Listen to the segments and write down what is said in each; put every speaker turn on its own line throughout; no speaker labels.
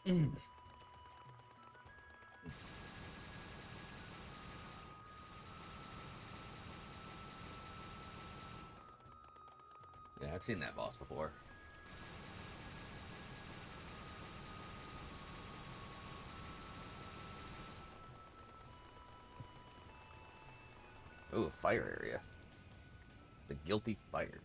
Mm.
Yeah, I've seen that boss before. Ooh, a fire area. The Guilty Fire.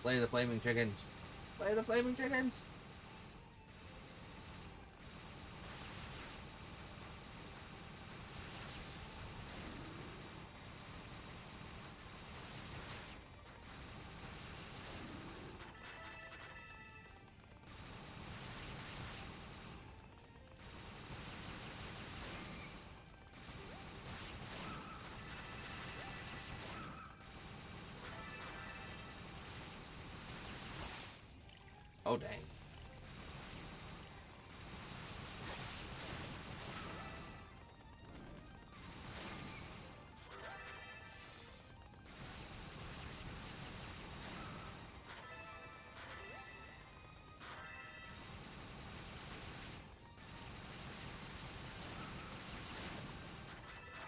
Play the Flaming Chickens. Play the Flaming Chickens. Oh, dang.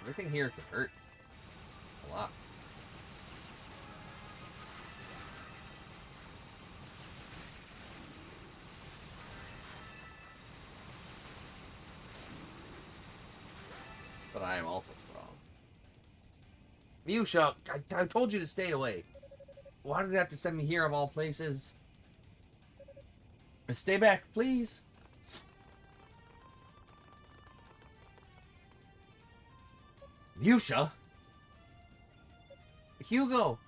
Everything here can hurt a lot. But I am also strong. Musha, I told you to stay away. Why did they have to send me here of all places? Stay back, please. Musha? Hugo!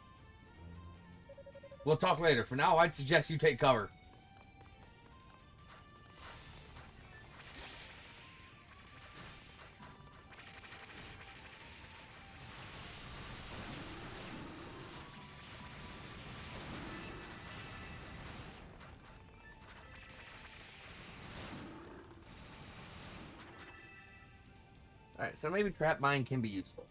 We'll talk later. For now, I'd suggest you take cover. Alright, so maybe Trap Mine can be useful.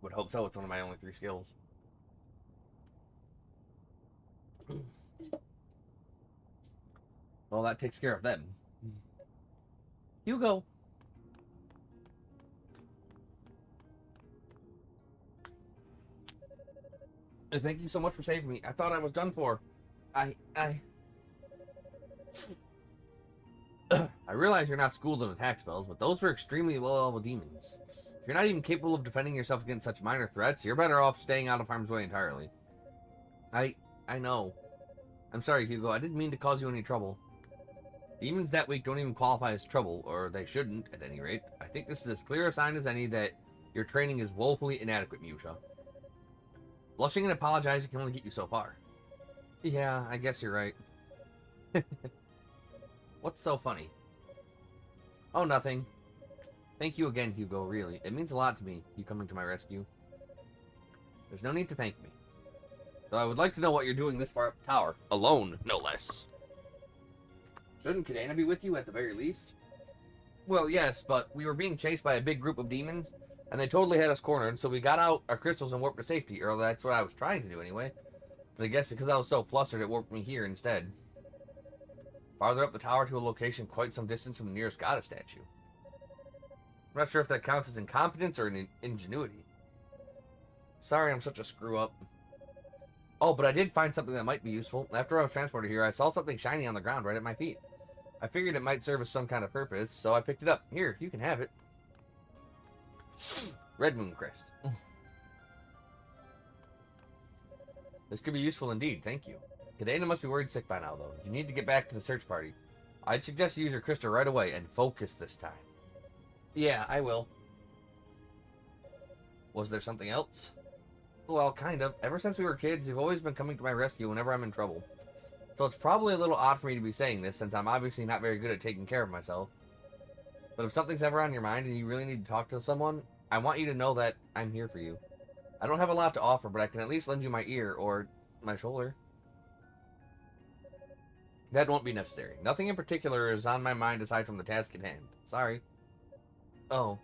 Would hope so. It's one of my only 3 skills. Well, that takes care of them. Hugo! Thank you so much for saving me. I thought I was done for. I realize you're not schooled in attack spells, but those were extremely low-level demons. If you're not even capable of defending yourself against such minor threats, you're better off staying out of harm's way entirely. I know. I'm sorry, Hugo. I didn't mean to cause you any trouble. Demons that weak don't even qualify as trouble, or they shouldn't, at any rate. I think this is as clear a sign as any that your training is woefully inadequate, Musha. Blushing and apologizing can only get you so far. Yeah, I guess you're right. What's so funny? Oh, nothing. Thank you again, Hugo, really. It means a lot to me, you coming to my rescue. There's no need to thank me. Though I would like to know what you're doing this far up the tower. Alone, no less. Shouldn't Kadena be with you at the very least? Well, yes, but we were being chased by a big group of demons, and they totally had us cornered, so we got out our crystals and warped to safety, or that's what I was trying to do anyway. But I guess because I was so flustered, it warped me here instead. Farther up the tower to a location quite some distance from the nearest goddess statue. I'm not sure if that counts as incompetence or ingenuity. Sorry I'm such a screw-up. Oh, but I did find something that might be useful. After I was transported here, I saw something shiny on the ground right at my feet. I figured it might serve as some kind of purpose, so I picked it up. Here, you can have it. Red Moon Crest. This could be useful indeed, thank you. Kadena must be worried sick by now, though. You need to get back to the search party. I'd suggest you use your crystal right away and focus this time. Yeah, I will. Was there something else? Well, kind of. Ever since we were kids, you've always been coming to my rescue whenever I'm in trouble. So it's probably a little odd for me to be saying this, since I'm obviously not very good at taking care of myself. But if something's ever on your mind and you really need to talk to someone, I want you to know that I'm here for you. I don't have a lot to offer, but I can at least lend you my ear, or my shoulder. That won't be necessary. Nothing in particular is on my mind aside from the task at hand. Sorry. Oh.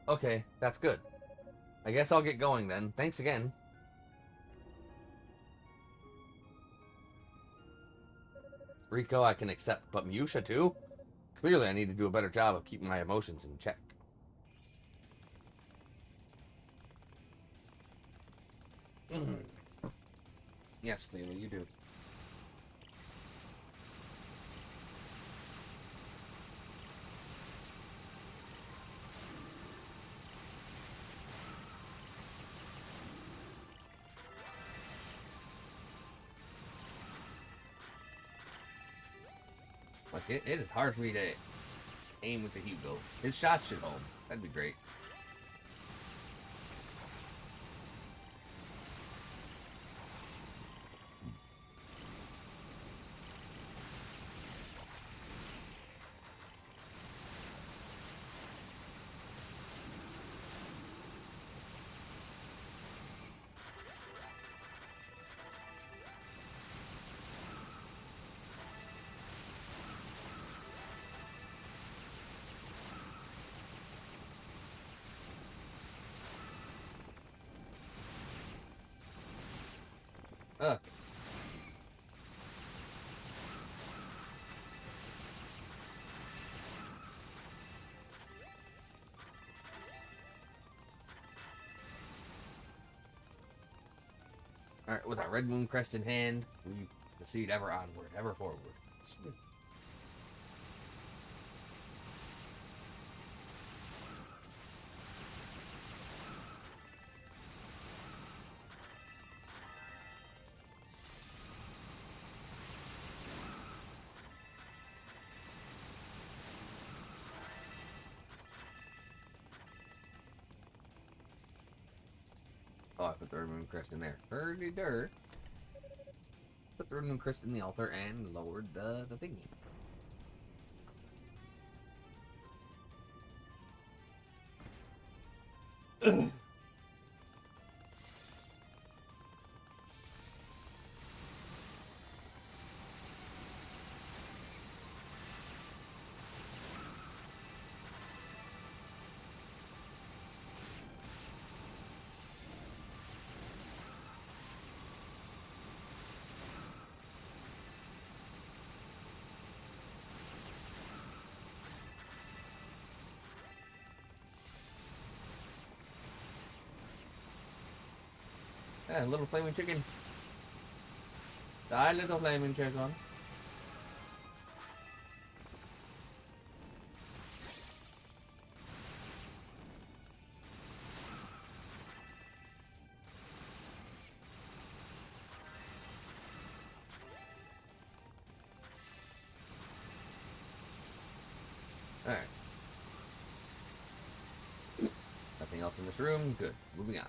Okay, that's good. I guess I'll get going then. Thanks again. Rico, I can accept, but Miusha too? Clearly I need to do a better job of keeping my emotions in check. Yes, clearly you do. Like, it is hard for me to aim with the Hugo. His shots should home. That'd be great. Ugh. Alright, with our red moon crest in hand, we proceed ever onward, ever forward. Oh, I put the red moon crest in there. Hurdy-dur. Put the red moon crest in the altar and lowered the thingy. Yeah, little flaming chicken. Die, little flaming chicken. Alright. Nothing else in this room. Good. Moving on.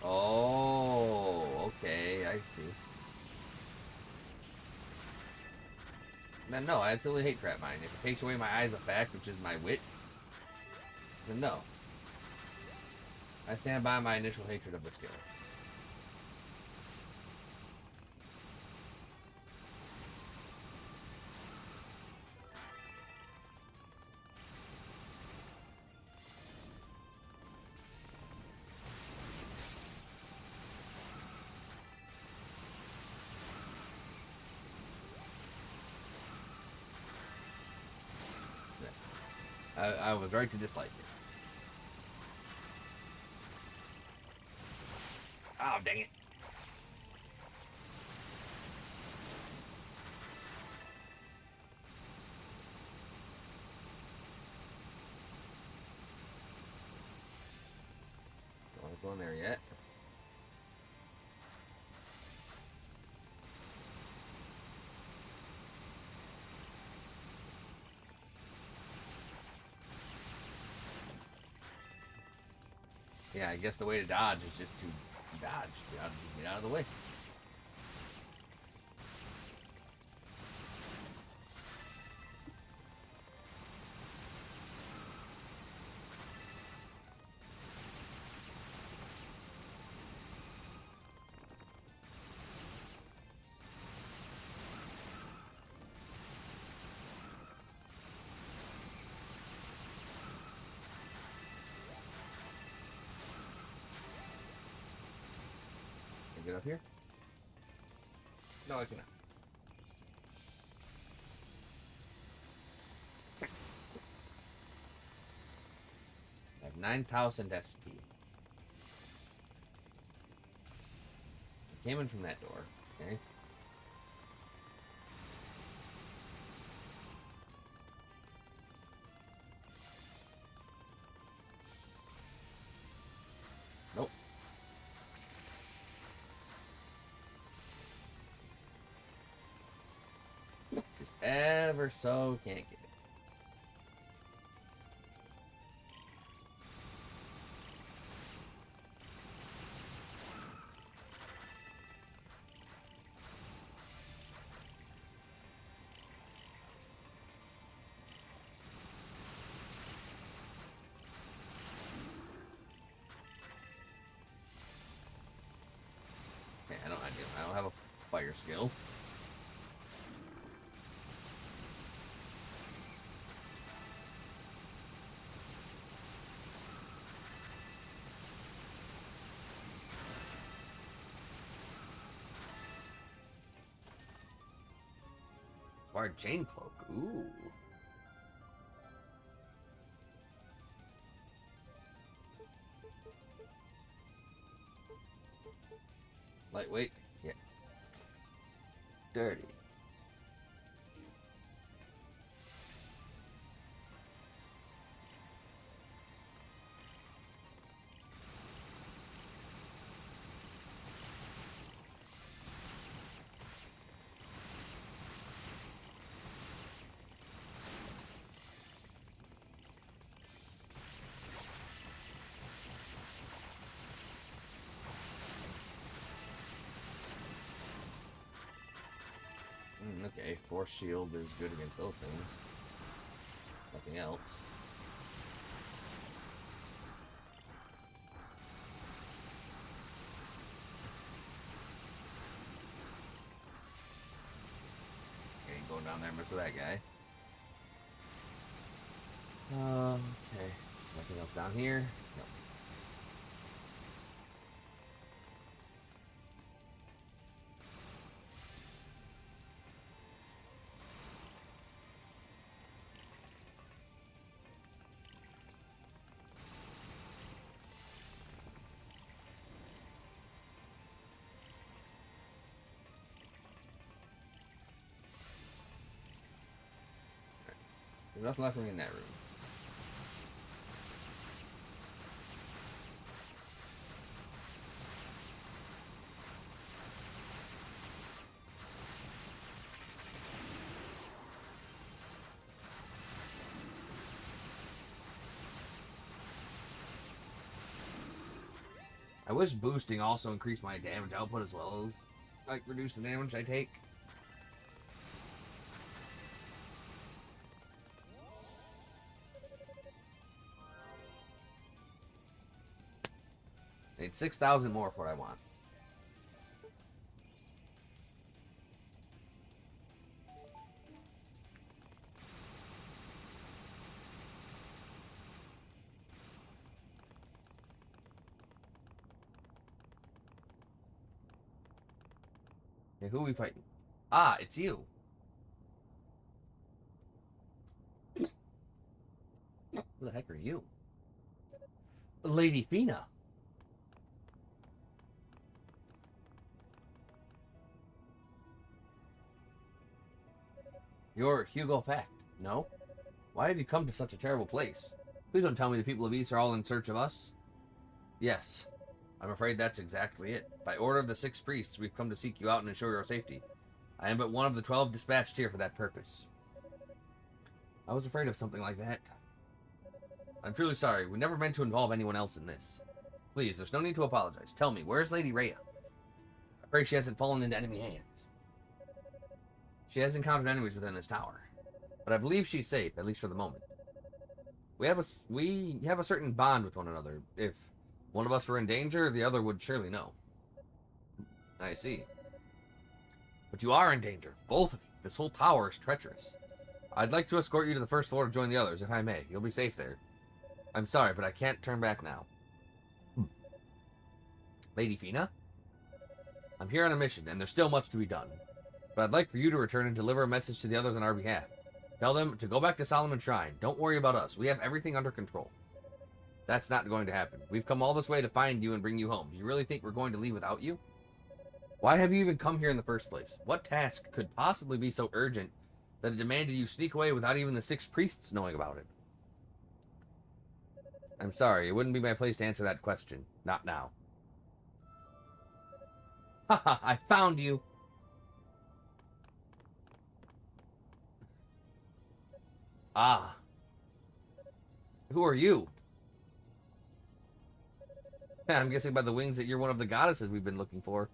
Oh, okay, I see. Then no, I absolutely hate Trap Mine. If it takes away my eyes effect, which is my wit, then no. I stand by my initial hatred of the skill. I was right to dislike it. Oh, dang it. go in there yet. Yeah, I guess the way to dodge is just to dodge. Get out of the way. Can I get up here? No, I cannot. I have 9,000 SP. I came in from that door. Okay. Nope. Just ever so can't get it. Okay, I don't have a fire skill. Bard chain cloak. Ooh. Lightweight. Yeah. Dirty. Okay, Force Shield is good against those things. Nothing else. Okay, going down there and mess with that guy. Okay. Nothing else down here? No. There's nothing left in that room. I wish boosting also increased my damage output as well as, like, reduce the damage I take. I need 6,000 more for what I want. Okay, who are we fighting? Ah, it's you. Who the heck are you? Lady Fina. You're Hugo Fact. No? Why have you come to such a terrible place? Please don't tell me the people of East are all in search of us. Yes. I'm afraid that's exactly it. By order of the 6 priests, we've come to seek you out and ensure your safety. I am but one of the 12 dispatched here for that purpose. I was afraid of something like that. I'm truly sorry. We never meant to involve anyone else in this. Please, there's no need to apologize. Tell me, where's Lady Rhea? I pray she hasn't fallen into enemy hands. She has encountered enemies within this tower, but I believe she's safe, at least for the moment. We have a certain bond with one another. If one of us were in danger, the other would surely know. I see. But you are in danger, both of you. This whole tower is treacherous. I'd like to escort you to the first floor to join the others, if I may. You'll be safe there. I'm sorry, but I can't turn back now. Lady Fina? I'm here on a mission, and there's still much to be done. But I'd like for you to return and deliver a message to the others on our behalf. Tell them to go back to Solomon Shrine. Don't worry about us. We have everything under control. That's not going to happen. We've come all this way to find you and bring you home. Do you really think we're going to leave without you? Why have you even come here in the first place? What task could possibly be so urgent that it demanded you sneak away without even the 6 priests knowing about it? I'm sorry, it wouldn't be my place to answer that question. Not now. Haha, I found you! Ah. Who are you? I'm guessing by the wings that you're one of the goddesses we've been looking for.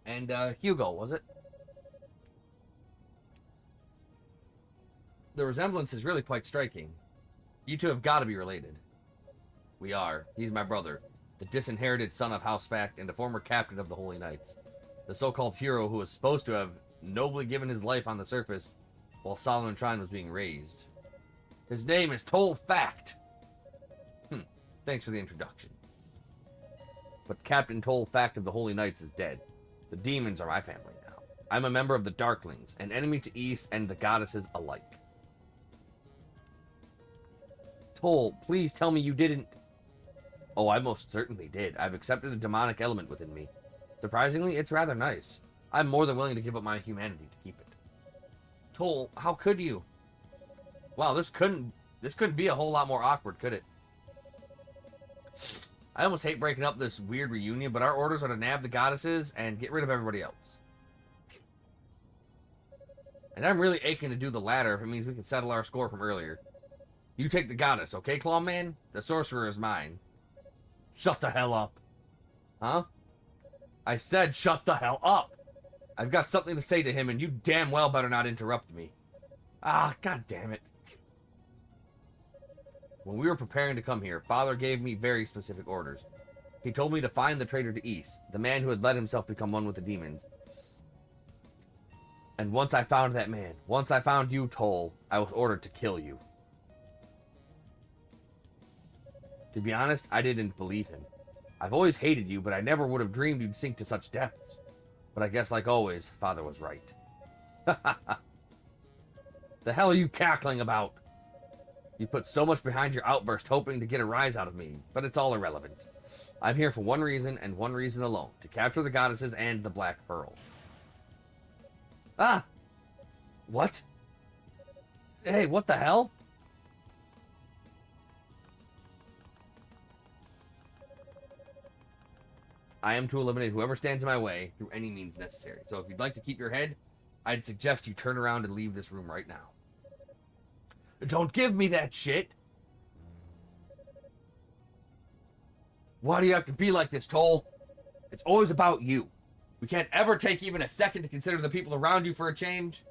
And, Hugo, was it? The resemblance is really quite striking. You two have got to be related. We are. He's my brother, the disinherited son of House Fact and a former captain of the Holy Knights. The so-called hero who was supposed to have nobly given his life on the surface while Solomon Shrine was being razed. His name is Toll Fact. Thanks for the introduction. But Captain Toll Fact of the Holy Knights is dead. The demons are my family now. I'm a member of the Darklings, an enemy to East and the goddesses alike. Toll, please tell me you didn't... Oh, I most certainly did. I've accepted a demonic element within me. Surprisingly, it's rather nice. I'm more than willing to give up my humanity to keep it. Toll, how could you? Wow, this couldn't be a whole lot more awkward, could it? I almost hate breaking up this weird reunion, but our orders are to nab the goddesses and get rid of everybody else. And I'm really aching to do the latter if it means we can settle our score from earlier. You take the goddess, okay, Clawman? The sorcerer is mine. Shut the hell up. Huh? I said shut the hell up. I've got something to say to him, and you damn well better not interrupt me. Ah, god damn it. When we were preparing to come here, Father gave me very specific orders. He told me to find the traitor to East, the man who had let himself become one with the demons. And once I found that man, once I found you, Toll, I was ordered to kill you. To be honest, I didn't believe him. I've always hated you, but I never would have dreamed you'd sink to such depths. But I guess, like always, Father was right. The hell are you cackling about? You put so much behind your outburst hoping to get a rise out of me, but it's all irrelevant. I'm here for one reason and one reason alone, to capture the goddesses and the Black Pearl. Ah! What? Hey, what the hell? I am to eliminate whoever stands in my way through any means necessary. So if you'd like to keep your head, I'd suggest you turn around and leave this room right now. Don't give me that shit! Why do you have to be like this, Toll? It's always about you. We can't ever take even a second to consider the people around you for a change.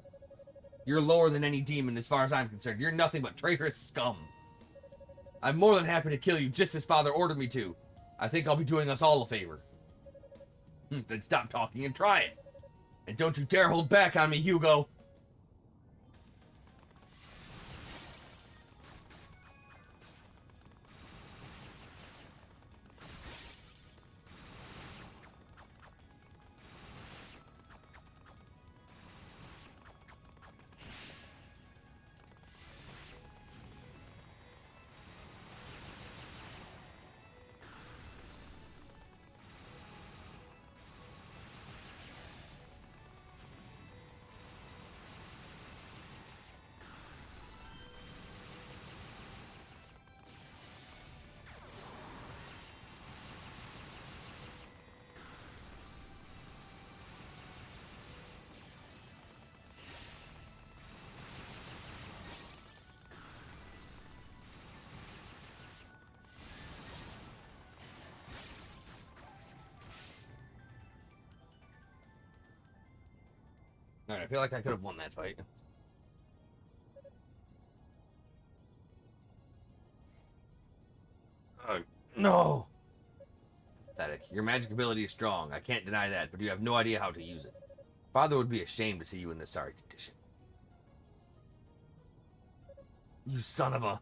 You're lower than any demon as far as I'm concerned. You're nothing but traitorous scum. I'm more than happy to kill you just as Father ordered me to. I think I'll be doing us all a favor. Then stop talking and try it. And don't you dare hold back on me, Hugo. Alright, I feel like I could have won that fight. No! Pathetic. Your magic ability is strong. I can't deny that, but you have no idea how to use it. Father would be ashamed to see you in this sorry condition. You son of a...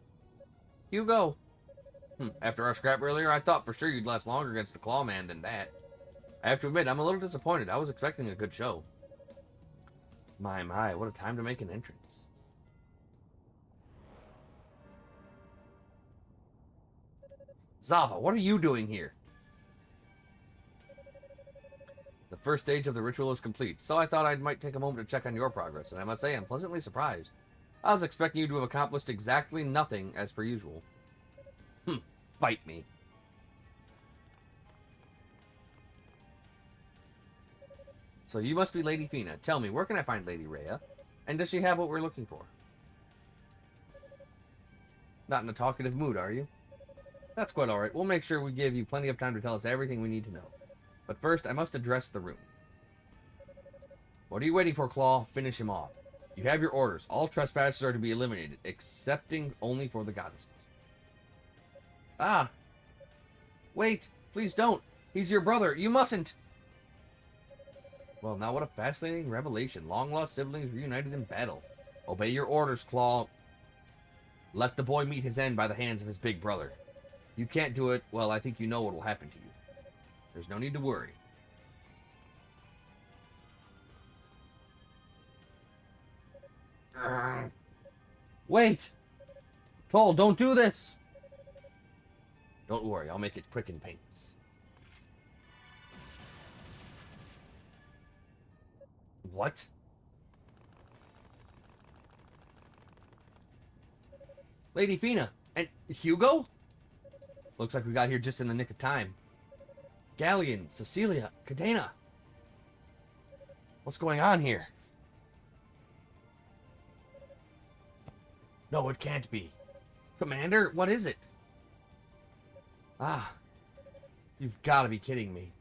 Hugo! After our scrap earlier, I thought for sure you'd last longer against the Clawman than that. I have to admit, I'm a little disappointed. I was expecting a good show. My, what a time to make an entrance. Zava, what are you doing here? The first stage of the ritual is complete, so I thought I might take a moment to check on your progress, and I must say I'm pleasantly surprised. I was expecting you to have accomplished exactly nothing as per usual. Fight me. So you must be Lady Fina. Tell me, where can I find Lady Rhea? And does she have what we're looking for? Not in a talkative mood, are you? That's quite alright. We'll make sure we give you plenty of time to tell us everything we need to know. But first, I must address the room. What are you waiting for, Claw? Finish him off. You have your orders. All trespassers are to be eliminated, excepting only for the goddesses. Ah! Wait! Please don't! He's your brother! You mustn't! Well, now what a fascinating revelation. Long-lost siblings reunited in battle. Obey your orders, Claw. Let the boy meet his end by the hands of his big brother. If you can't do it, well, I think you know what will happen to you. There's no need to worry. Wait! Toll, don't do this! Don't worry, I'll make it quick and painless. What? Lady Fina! And Hugo? Looks like we got here just in the nick of time. Galleon, Cecilia, Cadena. What's going on here? No, it can't be. Commander, what is it? Ah, you've got to be kidding me.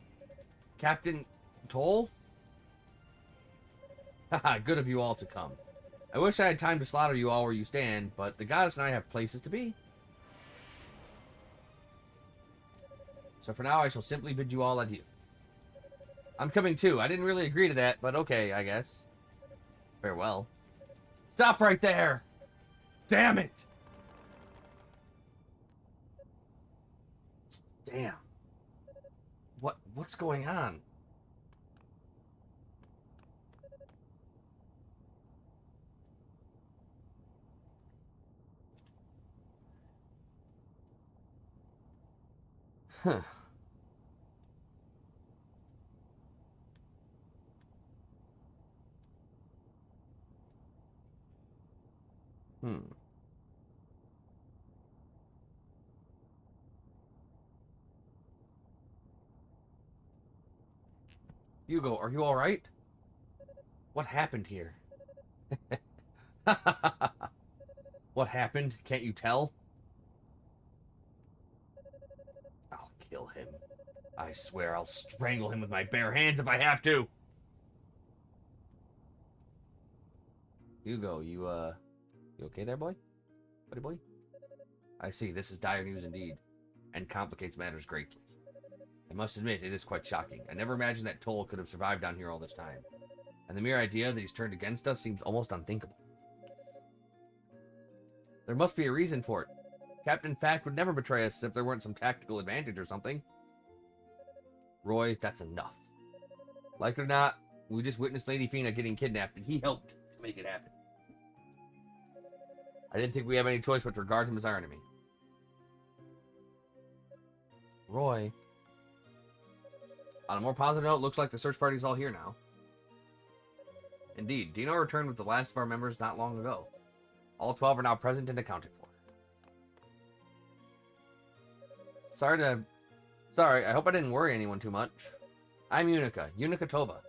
Captain Toll? Haha, good of you all to come. I wish I had time to slaughter you all where you stand, but the goddess and I have places to be. So for now, I shall simply bid you all adieu. I'm coming too. I didn't really agree to that, but okay, I guess. Farewell. Stop right there! Damn it! Damn. What's going on? Huh. Hugo, are you alright? What happened here? What happened? Can't you tell? I'll kill him. I swear I'll strangle him with my bare hands if I have to. Hugo, you okay there, boy? Buddy boy? I see, this is dire news indeed, and complicates matters greatly. I must admit, it is quite shocking. I never imagined that Toll could have survived down here all this time. And the mere idea that he's turned against us seems almost unthinkable. There must be a reason for it. Captain Fact would never betray us if there weren't some tactical advantage or something. Roy, that's enough. Like it or not, we just witnessed Lady Fina getting kidnapped, and he helped to make it happen. I didn't think we have any choice but to regard him as our enemy. Roy. On a more positive note, looks like the search party's all here now. Indeed, Dino returned with the last of our members not long ago. All 12 are now present and accounted for. Sorry, I hope I didn't worry anyone too much. I'm Unica Tova.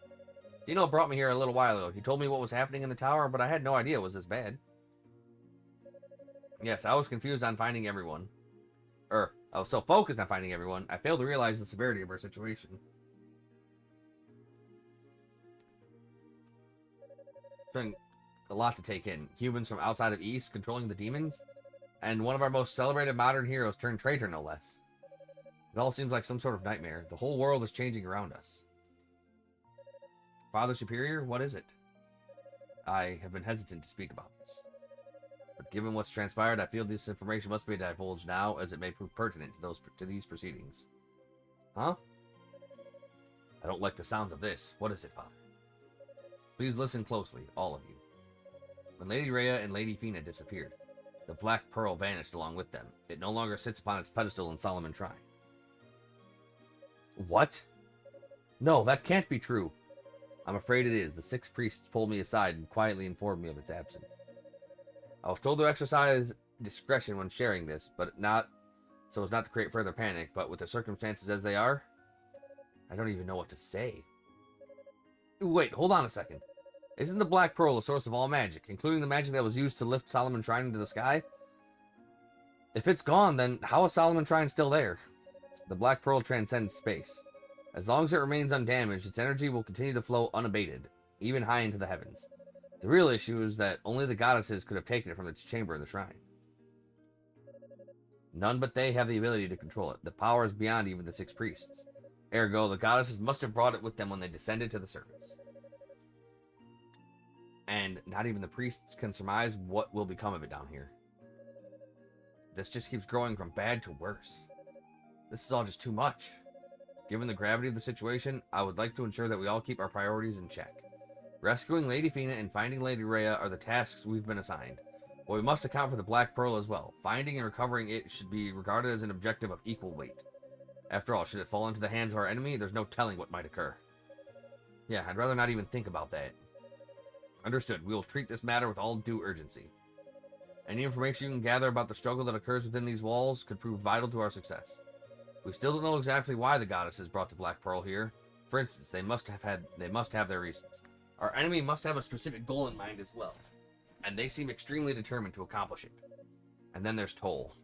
Dino brought me here a little while ago. He told me what was happening in the tower, but I had no idea it was this bad. Yes, I was confused on finding everyone. I was so focused on finding everyone, I failed to realize the severity of our situation. been a lot to take in. Humans from outside of East controlling the demons, and one of our most celebrated modern heroes turned traitor, no less. It all seems like some sort of nightmare. The whole world is changing around us. Father Superior, what is it? I have been hesitant to speak about this. But given what's transpired, I feel this information must be divulged now, as it may prove pertinent to these proceedings. Huh? I don't like the sounds of this. What is it, Father? Please listen closely, all of you. When Lady Rhea and Lady Fina disappeared, the Black Pearl vanished along with them. It no longer sits upon its pedestal in Solomon Shrine. What? No, that can't be true. I'm afraid it is. The 6 priests pulled me aside and quietly informed me of its absence. I was told to exercise discretion when sharing this, but not so as not to create further panic, but with the circumstances as they are, I don't even know what to say. Wait, hold on a second. Isn't the Black Pearl the source of all magic, including the magic that was used to lift Solomon Shrine into the sky? If it's gone, then how is Solomon Shrine still there? The Black Pearl transcends space. As long as it remains undamaged, its energy will continue to flow unabated, even high into the heavens. The real issue is that only the goddesses could have taken it from its chamber in the shrine. None but they have the ability to control it. The power is beyond even the 6 priests. Ergo, the goddesses must have brought it with them when they descended to the surface. And not even the priests can surmise what will become of it down here. This just keeps growing from bad to worse. This is all just too much. Given the gravity of the situation, I would like to ensure that we all keep our priorities in check. Rescuing Lady Fina and finding Lady Rhea are the tasks we've been assigned, but we must account for the Black Pearl as well. Finding and recovering it should be regarded as an objective of equal weight. After all, should it fall into the hands of our enemy, there's no telling what might occur. Yeah, I'd rather not even think about that. Understood. We will treat this matter with all due urgency. Any information you can gather about the struggle that occurs within these walls could prove vital to our success. We still don't know exactly why the goddesses brought the Black Pearl here. For instance, they must have their reasons. Our enemy must have a specific goal in mind as well, and they seem extremely determined to accomplish it. And then there's Toll.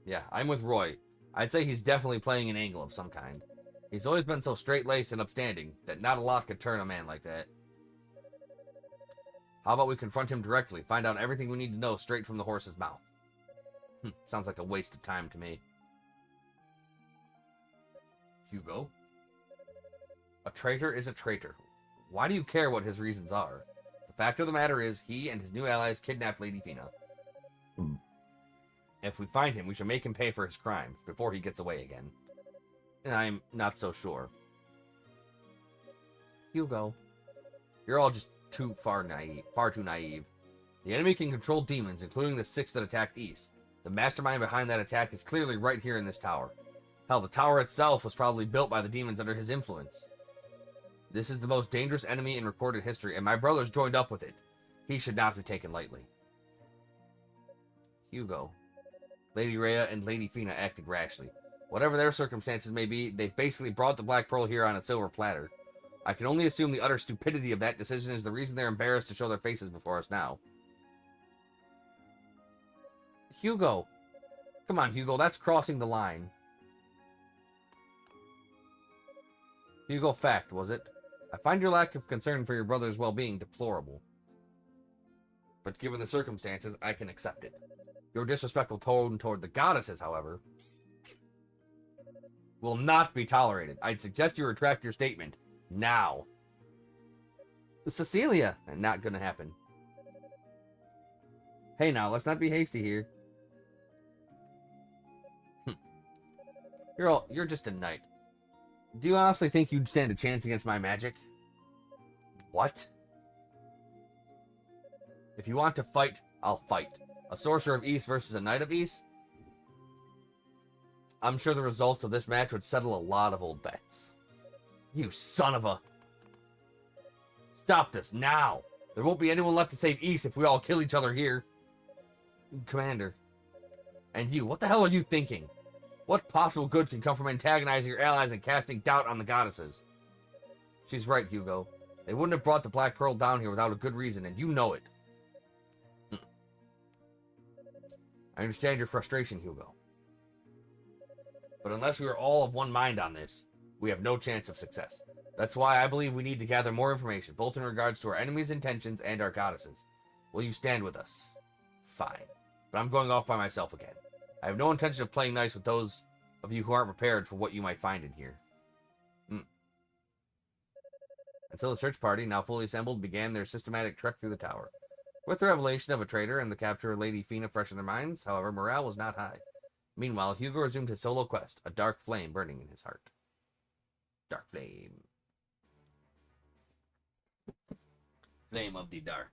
Yeah, I'm with Roy. I'd say he's definitely playing an angle of some kind. He's always been so straight-laced and upstanding that not a lot could turn a man like that. How about we confront him directly, find out everything we need to know straight from the horse's mouth? Sounds like a waste of time to me. Hugo? A traitor is a traitor. Why do you care what his reasons are? The fact of the matter is, he and his new allies kidnapped Lady Fina. If we find him, we should make him pay for his crimes before he gets away again. And I'm not so sure. Hugo, you're all just far too naive. The enemy can control demons, including the 6 that attacked East. The mastermind behind that attack is clearly right here in this tower. Hell, the tower itself was probably built by the demons under his influence. This is the most dangerous enemy in recorded history, and my brother's joined up with it. He should not be taken lightly. Hugo. Lady Rhea and Lady Fina acted rashly. Whatever their circumstances may be, they've basically brought the Black Pearl here on a silver platter. I can only assume the utter stupidity of that decision is the reason they're embarrassed to show their faces before us now. Hugo. Come on, Hugo, that's crossing the line. Hugo Fact, was it? I find your lack of concern for your brother's well-being deplorable. But given the circumstances, I can accept it. Your disrespectful tone toward the goddesses, however, will not be tolerated. I'd suggest you retract your statement. Now. Cecilia! Not gonna happen. Hey now, let's not be hasty here. You're just a knight. Do you honestly think you'd stand a chance against my magic? What? If you want to fight, I'll fight. A sorcerer of East versus a knight of East? I'm sure the results of this match would settle a lot of old bets. You son of a... Stop this, now! There won't be anyone left to save East if we all kill each other here. Commander. And you, what the hell are you thinking? What possible good can come from antagonizing your allies and casting doubt on the goddesses? She's right, Hugo. They wouldn't have brought the Black Pearl down here without a good reason, and you know it. I understand your frustration, Hugo. But unless we are all of one mind on this, we have no chance of success. That's why I believe we need to gather more information, both in regards to our enemies' intentions and our goddesses. Will you stand with us? Fine. But I'm going off by myself again. I have no intention of playing nice with those of you who aren't prepared for what you might find in here. Until the search party, now fully assembled, began their systematic trek through the tower. With the revelation of a traitor and the capture of Lady Fina fresh in their minds, however, morale was not high. Meanwhile, Hugo resumed his solo quest, a dark flame burning in his heart. Dark flame. Flame of the dark.